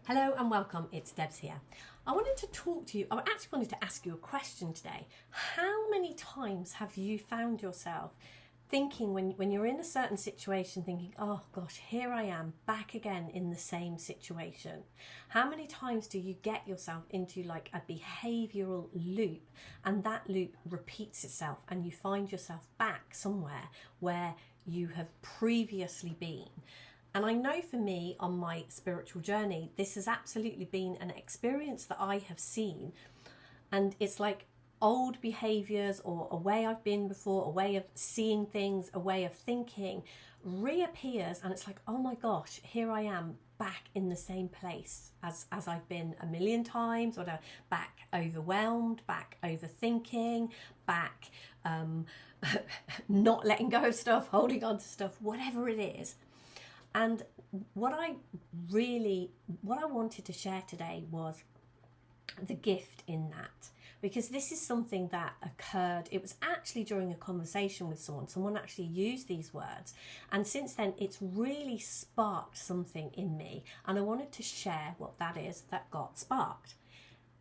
Hello and welcome, it's Debs here. I wanted to talk to you, I actually wanted to ask you a question today. How many times have you found yourself thinking when you're in a certain situation, thinking, oh gosh, here I am back again in the same situation? How many times do you get yourself into like a behavioural loop, and that loop repeats itself and you find yourself back somewhere where you have previously been? And I know for me on my spiritual journey, this has absolutely been an experience that I have seen. And it's like old behaviours or a way I've been before, a way of seeing things, a way of thinking reappears. And it's like, oh my gosh, here I am back in the same place as I've been a million times, or back overwhelmed, back overthinking, back not letting go of stuff, holding on to stuff, whatever it is. And what I wanted to share today was the gift in that, because this is something that occurred. It was actually during a conversation with someone actually used these words, and since then it's really sparked something in me, and I wanted to share what that is that got sparked.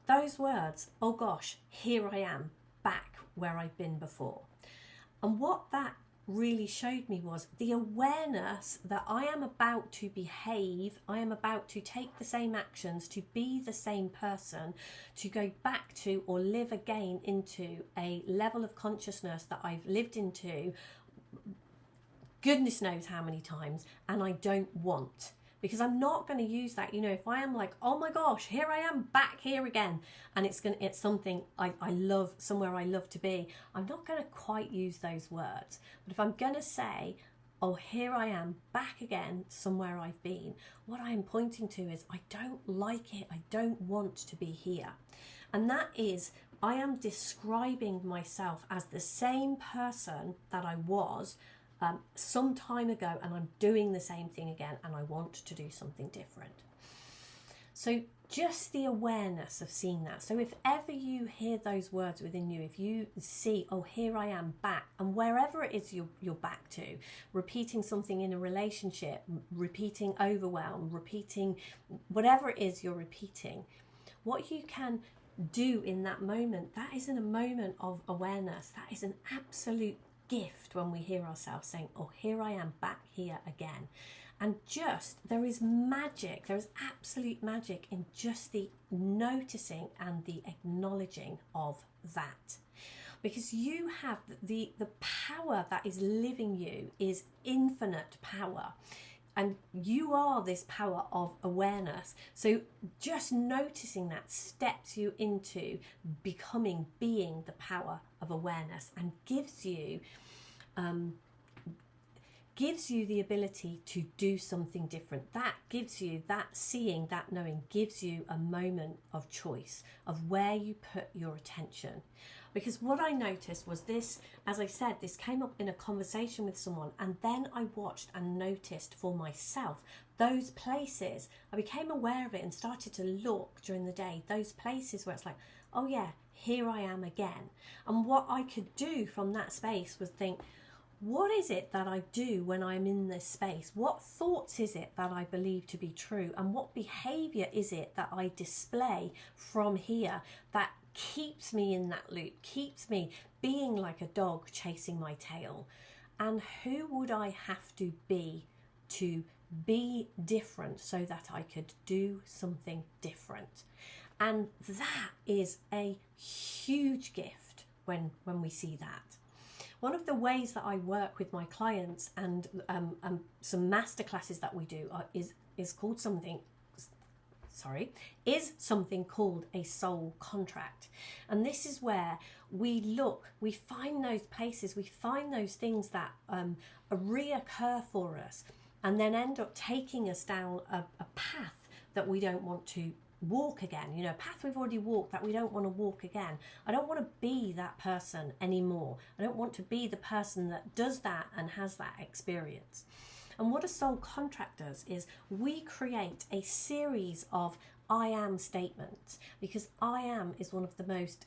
Those words, oh gosh, here I am back where I've been before. And what that really showed me was the awareness that I am about to behave, I am about to take the same actions, to be the same person, to go back to or live again into a level of consciousness that I've lived into goodness knows how many times, and I don't want. Because I'm not going to use that, if I am like, oh my gosh, here I am back here again, and it's something I love, somewhere I love to be, I'm not going to quite use those words. But if I'm going to say, oh, here I am back again somewhere I've been, what I am pointing to is I don't like it, I don't want to be here. And that is, I am describing myself as the same person that I was some time ago, and I'm doing the same thing again, and I want to do something different. So just the awareness of seeing that. So if ever you hear those words within you, if you see, oh, here I am back, and wherever it is you're back to, repeating something in a relationship, repeating overwhelm, repeating whatever it is you're repeating, what you can do in that moment, that is in a moment of awareness. That is an absolute gift when we hear ourselves saying, oh, here I am back here again. And there is magic, there is absolute magic in just the noticing and the acknowledging of that. Because you have the power that is living you is infinite power. And you are this power of awareness. So just noticing that steps you into being the power of awareness, and gives you the ability to do something different. That gives you that seeing, that knowing, gives you a moment of choice of where you put your attention. Because what I noticed was this, as I said, this came up in a conversation with someone, and then I watched and noticed for myself those places. I became aware of it and started to look during the day, those places where it's like, oh yeah, here I am again. And what I could do from that space was think, what is it that I do when I'm in this space? What thoughts is it that I believe to be true? And what behaviour is it that I display from here that keeps me in that loop, keeps me being like a dog chasing my tail? And who would I have to be different so that I could do something different? And that is a huge gift when we see that. One of the ways that I work with my clients, and some masterclasses that we do is something called a soul contract. And this is where we find those places, we find those things that reoccur for us, and then end up taking us down a path that we don't want to walk again, a path we've already walked that we don't want to walk again. I don't want to be that person anymore. I don't want to be the person that does that and has that experience. And what a soul contract does is we create a series of I am statements, because I am is one of the most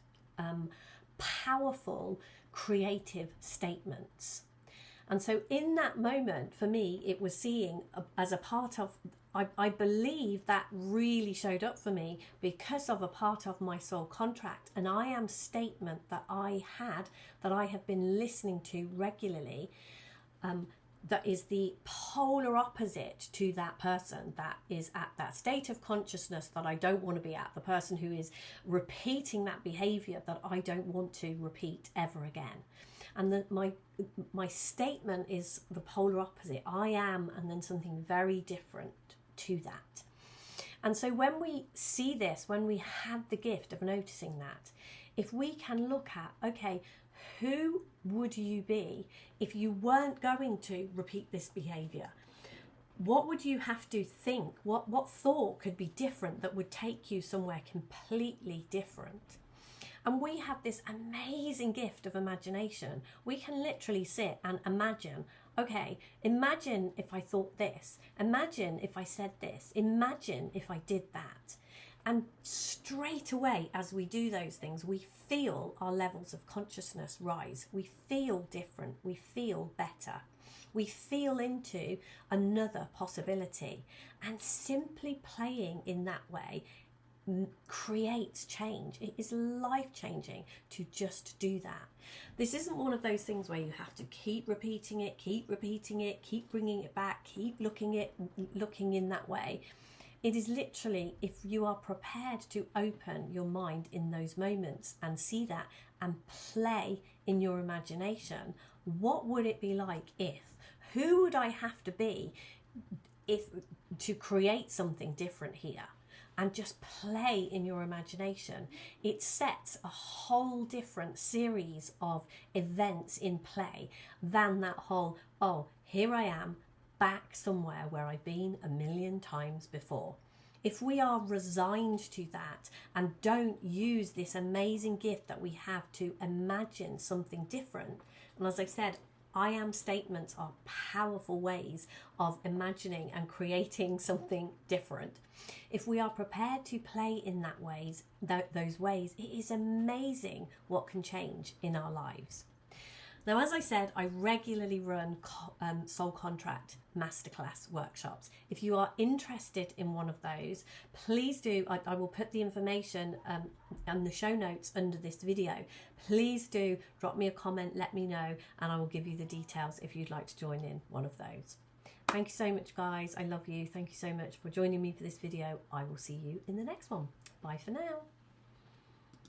powerful creative statements. And so in that moment, for me, it was seeing as a part of, I believe that really showed up for me because of a part of my soul contract, an I am statement that I had, that I have been listening to regularly, that is the polar opposite to that person that is at that state of consciousness that I don't want to be at, the person who is repeating that behavior that I don't want to repeat ever again. And my statement is the polar opposite. I am, and then something very different to that. And so when we see this, when we have the gift of noticing that, if we can look at, okay, who would you be if you weren't going to repeat this behavior? What would you have to think? What thought could be different that would take you somewhere completely different? And we have this amazing gift of imagination. We can literally sit and imagine, okay, imagine if I thought this. Imagine if I said this. Imagine if I did that. And straight away, as we do those things, we feel our levels of consciousness rise. We feel different. We feel better. We feel into another possibility. And simply playing in that way creates change. It is life-changing to just do that. This isn't one of those things where you have to keep repeating it, keep bringing it back, keep looking in that way. It is literally, if you are prepared to open your mind in those moments and see that and play in your imagination, what would it be like if? Who would I have to be if to create something different here? And just play in your imagination. It sets a whole different series of events in play than that whole, oh, here I am back somewhere where I've been a million times before. If we are resigned to that and don't use this amazing gift that we have to imagine something different, and as I said, I am statements are powerful ways of imagining and creating something different. If we are prepared to play in those ways, it is amazing what can change in our lives. Now, as I said, I regularly run soul contract masterclass workshops. If you are interested in one of those, please do. I will put the information and the show notes under this video. Please do drop me a comment, let me know, and I will give you the details if you'd like to join in one of those. Thank you so much, guys. I love you. Thank you so much for joining me for this video. I will see you in the next one. Bye for now.